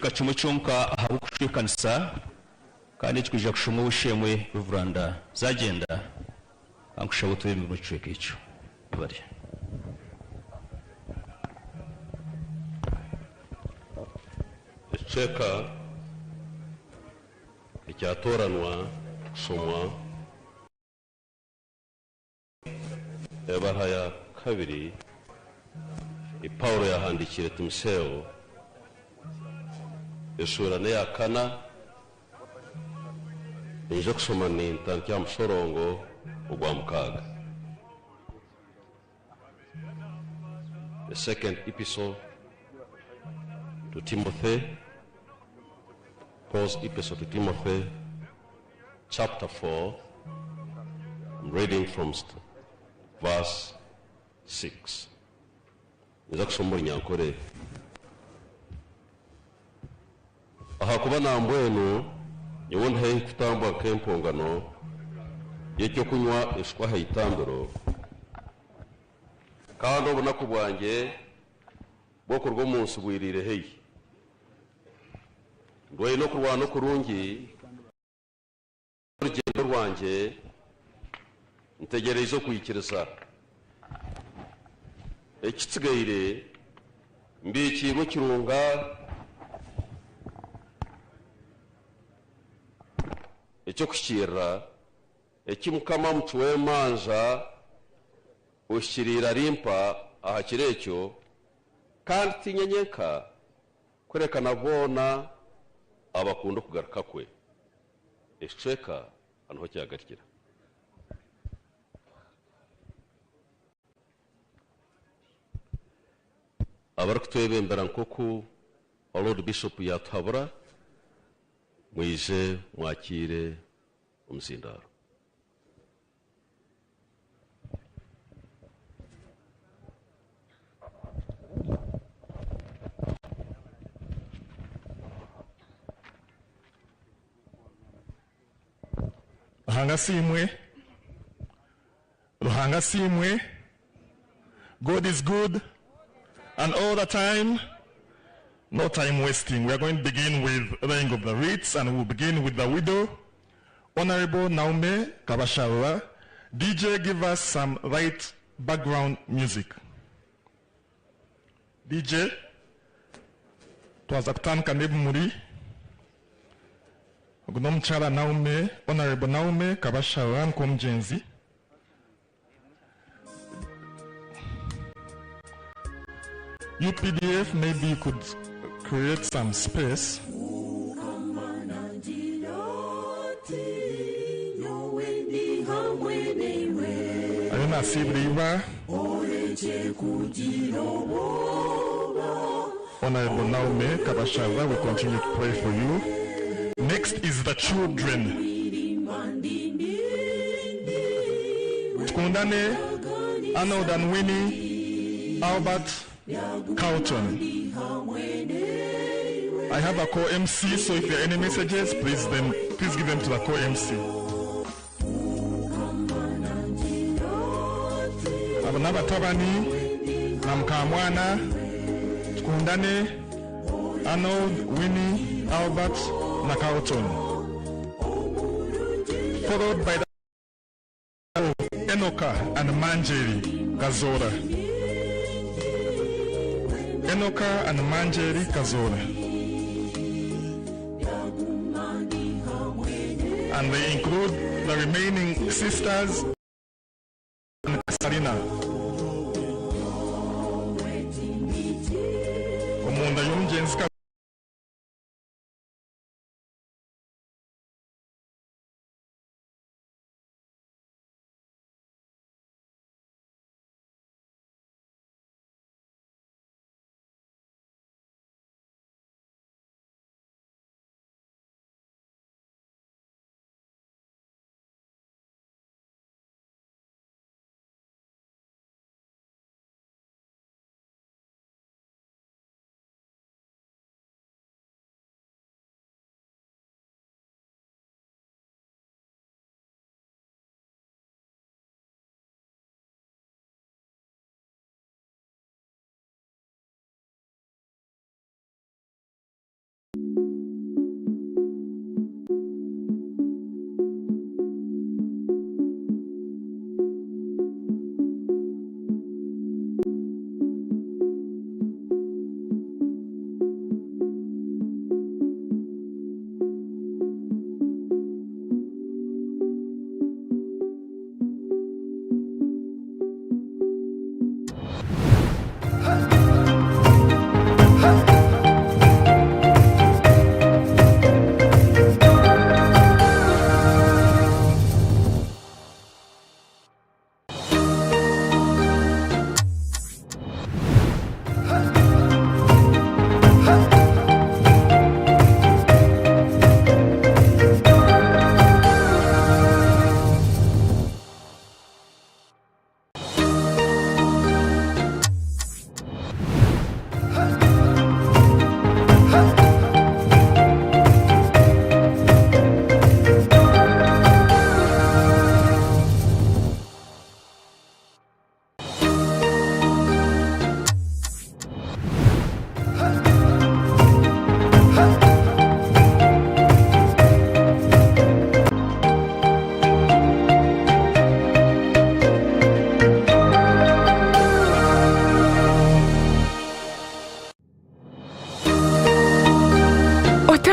chika chumuchunka habukushikanisa kandi chikija kushoma ubushemwe buvuranda zagenda ankushaho tuwe mu cweke ico bari cheka icyatoranwa somwa ebahaya kabiri Paulo yahandikire Timotheo esura ne yakana ejo kusoma ni ntanki amusorongo ugwa mukaga. The second epistle to Timothy, Paul's epistle to Timothy, chapter 4, I'm reading from verse 6. Nza kusoma nyankore aha kuba nambwenu yobona he kutamba kempongano yecyo kunywa ishwa hayitambiro kandi obona kubwanjye boko rwo munsi bwirire heyi ndwaye no kurwana kurungi urugendo rwanjye ntegereza kuyikirisa ekitsigaire mbikirwo kirunga ecyo kushira ekimukama mutwe manja ushirira rimpa aha kirekyo kandi tinyenyenka kwerekana bona abakunda kugaruka kwe esheka anho cyagarikira abarakutwebembera nkoku Lord Bishop yatabura mwije mwakire umuzindaro. Ruhanga simwe. God is good and all the time. No time wasting. We are going to begin with laying of the wreaths, and we'll begin with the widow, Honorable Naomi Kabashaura. DJ, give us some right background music. DJ, twaza kutamka nebu muri. Gunomchala Naomi, Honorable Naomi Kabashaura nkomjenzi. UPDF, maybe you could create some space. Ayuna Sibriva, Honorable Naomi Kabashaura will continue to pray for you. Next is the children. Tukundane, Arnold and Winnie, Albert, Carlton. I have a co-MC, so if there are any messages, please give them to the co-MC. Abana Tabani, Namkamwana, Tukundane, Arnold, Winnie, Albert, na Carlton. Followed by the Enoka and Manjeri, Kazoora. Enoka and Manjeri Kazoora. And they include the remaining sisters and Sarina. Omunda Yumjenska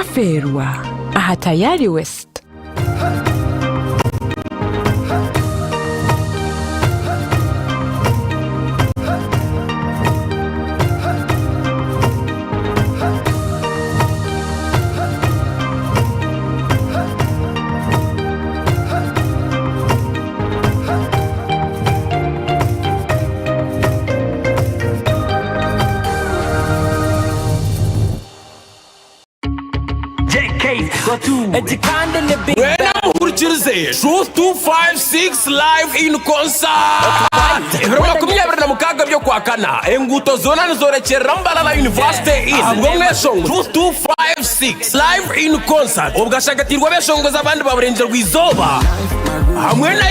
Otaferwa aha tayari West. Ukurikirize Truth 256 live in concert. Ibiro makumyabiri na mukaga byo kwa kana enguto zona nizorekera Mbalala University in Ngomesho Truth 256 live in concert. Ubwashagatirwa beshongoza abandi baburenje rwizoba hamwe na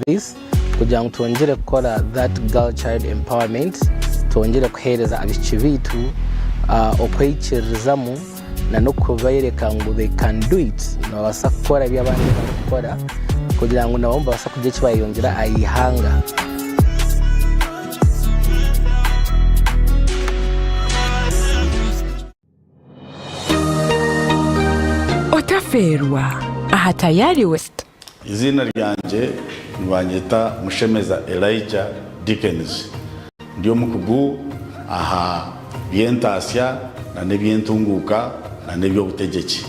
this kugira ngo twongere gukora that girl child empowerment, twongere kuhereza abici bitu okweyikirizamo na no kubayereka ngo they can do it, nabasa gukora by'abandi bakora kugira ngo nabo basa kujya kibayongera ayihanga. Otaferwa aha tayari West. Izina ryanje nibanyita Mushemeza Elijah Dickens, ndiyo mukugu aha byentasya na nebyentunguka na nebyo butegeki,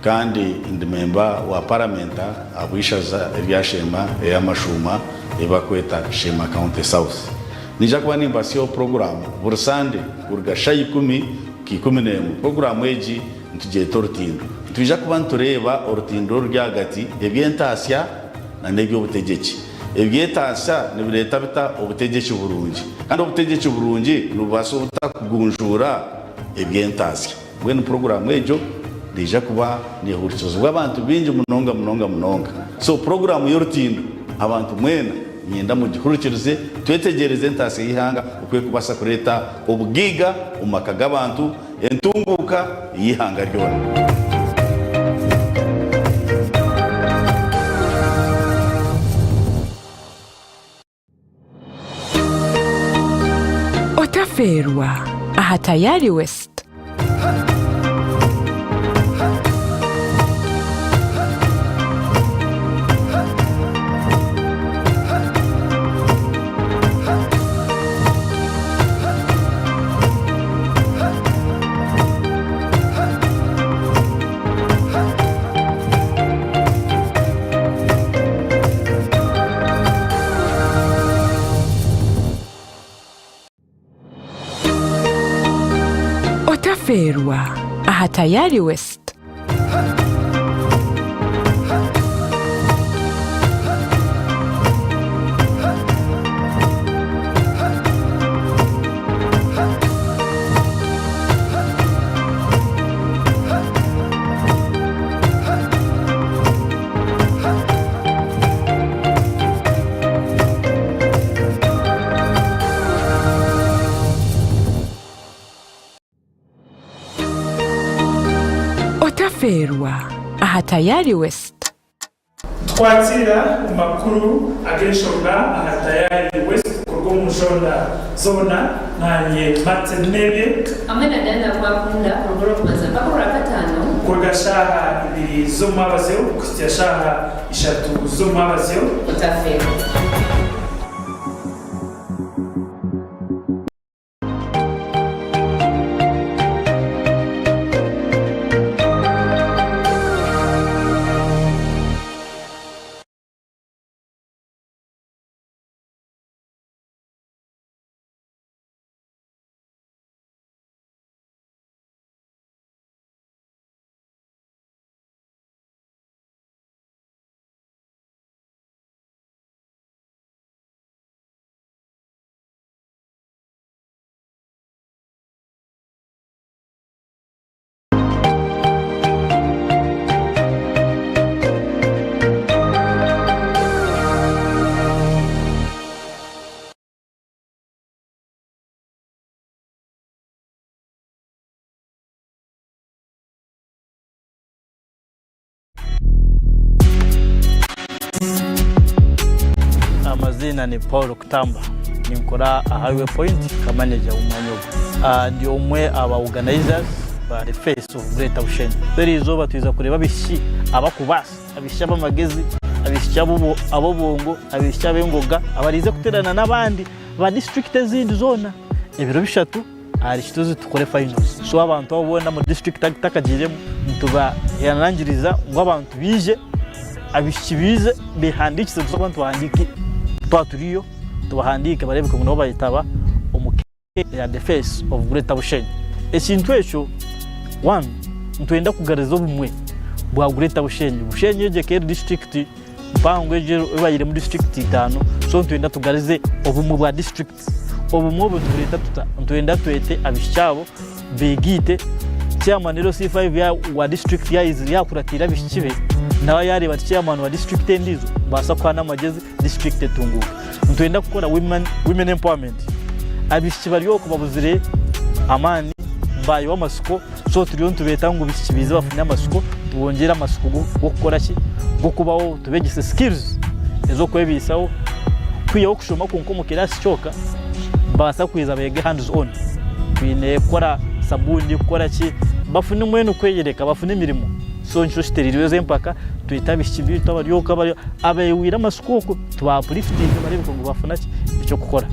kandi ndi member wa parliamenta abwishaza ebyashema eyamashuma ebakweta Shema County South. Nija kuba nimbasiyo program burusande kurga shayi 10 ki11 program eji ntuje tortindo tuje kuba ntureba orutindo ryagati ebyentasya na nebyo butegeki. Ebyetasya nibireta bita obutegeki burungi, kandi obutegeki burungi nubaso butakugunjura ebyentasya. Bwene program ejo ndija kuba nihurikizo bw'abantu bingi munonga. So program y'orutindo abantu mwena nyenda mugihurukirize twetegereze entasi y'ihanga ukwiye kubasa kureta ubwiga umaka g'abantu entunguka y'ihanga ryona. Otaferwa aha tayari West. Otaferwa aha tayari West. Otaferwa aha tayari West. Twatira makuru ageshonga aha tayari West kurwo mushonda zona nanye matnebe amena danda kwa kunda kurugoro kumaza bakora katano kurgashaha ibiri zo mabazeo kustyashaha ishatu zo mabazeo. Otaferwa amazina ni Paul Kutamba ninkora highway point ka manager w'umwanyogo ndi umwe aba organizers ba the face of Greater Bushenyi. Beri izoba tuiza kureba bishi abakubasa abishya bamagezi abishya abo bongo abishya bengoga abarize kuterana n'abandi ba district zindi zona ibiro bishatu ari kituzi tukore finals so abantu babona mu district takagiremo ntuba yanarangiriza ngo abantu bije abishibize bihandikize gusa abantu bandike twaturiyo tubahandike barebe ko nabo bayitaba umuke ya the face of Greater Bushenyi. Ekintu ekyo one ntwenda kugareza obumwe bwa Greater Bushenyi. Bushenyi yegekere district mpango eje bayire mu district 5 so ntwenda tugarize obumwe bwa district obumwe butuleta ntwenda twete abishyabo begite chairman rero C5 ya wa district ya iziri yakuratira bishikibe nawe yari bati chairman wa district ndizo basa kwana magezi district tunguka ntwenda gukora women empowerment abishikiba ryo kubabuzire amani bayo w'amasuko so turiyo tubeta ngo bishikibize bafuna amasuko tubongera amasuko gukora ki gukubaho tubegise skills ezo kwebisaho kwiyo kushoma kunko mu kirasi cyoka basa kwiza bege hands on bine kora sabuni gukora ki bafune mwene kweyereka bafune imirimo so ncho steriliwe zempaka tuitabishibi tabariyo kabari abayewira amasuko twa uplifting barebe ngo bafuna ki icyo gukora.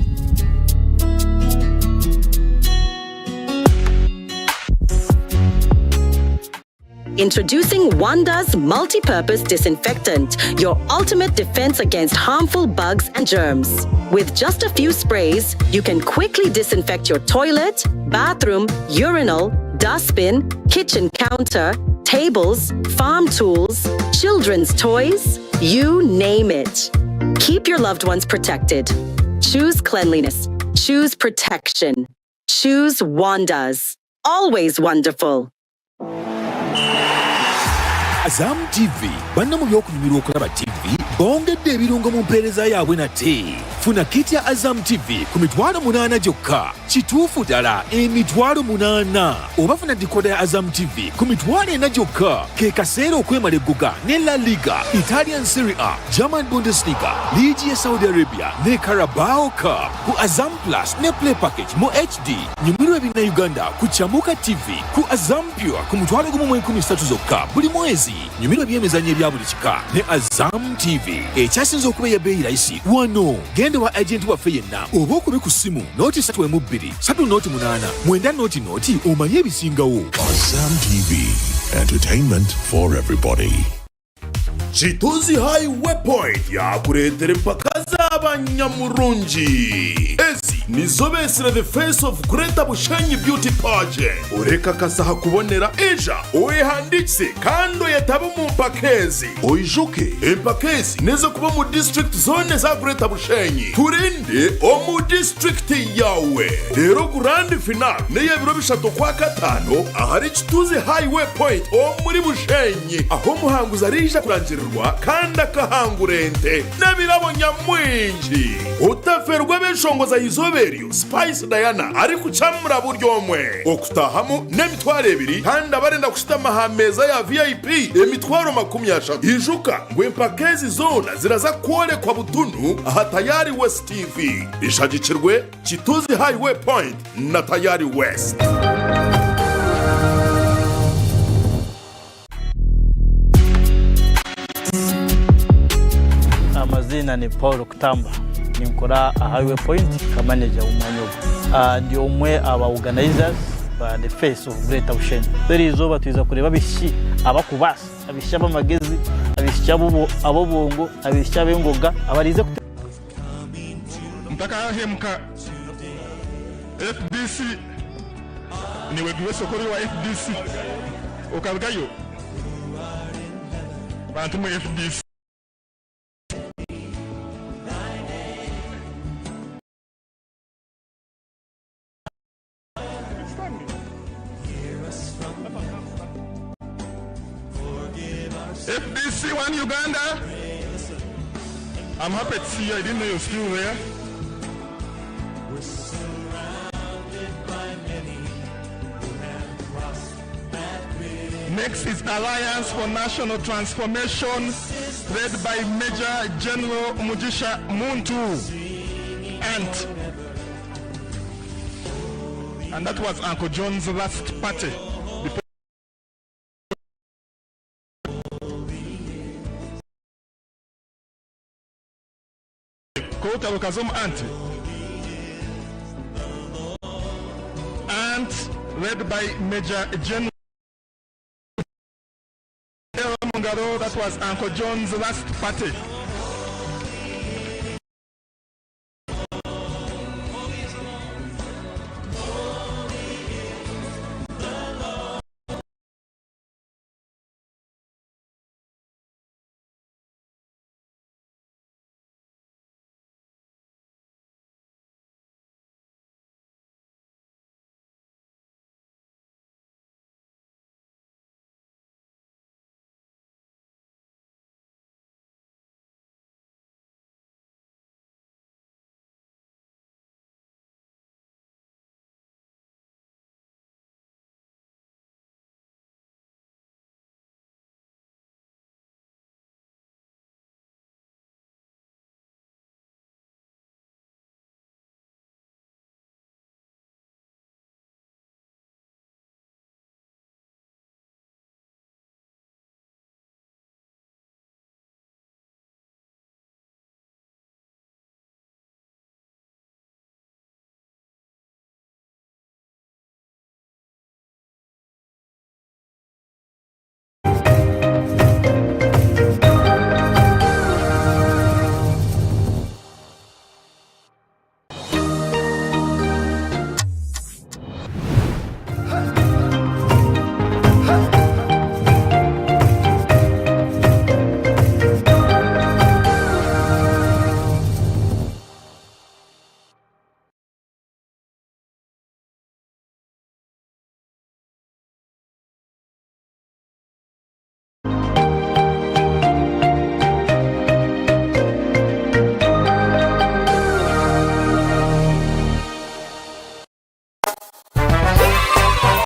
Introducing Wanda's multi-purpose disinfectant, your ultimate defense against harmful bugs and germs. With just a few sprays, you can quickly disinfect your toilet, bathroom, urinal, dustbin, kitchen counter, tables, farm tools, children's toys, you name it. Keep your loved ones protected. Choose cleanliness. Choose protection. Choose Wanda's. Always wonderful. AZAM TV banna mu byokunyumirwa okulaba TV bongedde ebirungo mu mpeereza yaabwe nate. Funa kit ya AZAM TV ku $8 gyokka. Kituufu ddala $8. Oba funa dikoda ya AZAM TV ku $4 gyokka. Ke kaseera okwemala egguga ne La Liga, Italian Serie A, German Bundesliga, Ligi ya Saudi Arabia ne Carabao Cup ku AZAM Plus ne Play Package mu HD. Nyumirwa ebinna Uganda ku Kyamuka TV ku AZAM Pure ku $13 zokka buli mwezi. Nyumirwa ebyemizannyo ebya buli kika ne AZAM TV. Ekyasinze okuba ebbeeyi layisi wano. Genda wa agenti waffe yenna oba okube ku ssimu nooti 3 3 omanye ebisingawo. AZAM TV, entertainment for everybody. Chituzi Highway Point yakureetera empaka z'abanyamurungi. Ezi nizo beesira the face of Greater Bushenyi Beauty Pageant. Orekakasa hakubonera eja oyehandikise kandi oyetaba mu mpaka ezi. Oyijuke empaka ezi neza kuba mu district zone za Greater Bushenyi. Turinde omu district yawe. Rero grand final n'ey'ebiro 3/5 ahari Chituzi Highway Point omuri Bushenyi. Aho muhanguza rija kurangirirwa kandi akahangurente n'ebirabo nyamwingi. Utaferwa beshongoza izoberyo Spice Diana ari kucamura buryomwe. Okutahamu n'emitwaro 2 kandi abarenda kushitama hameza ya VIP emitwaro 30. Ijuka ngwempakezi zona ziraza kwole kwa butunu aha Tayari West TV. Ishagikirwe Chituzi Highway Point na Tayari West. Amazina ni Paul Kutamba, ninkora Highway Point ka manager w'umwanyogo. Ndi umwe aba organizers ba the face of Greater Bushenyi. Beri izoba tuiza kureba bishi abakubasa, abisha b'amagezi, abisha abobongo, abisha b'engoga, abarize mpaka hemuka FDC niwe gwe sokori wa FDC okalugayo bantu mu FDC FDC one Uganda. I'm happy to see you. I didn't know you're still there. Next is Alliance for National Transformation, led by Major General Mujisha Muntu. And that was Uncle John's last party. Kota Lokazom and led by Major General Mungaro. That was Uncle John's last party.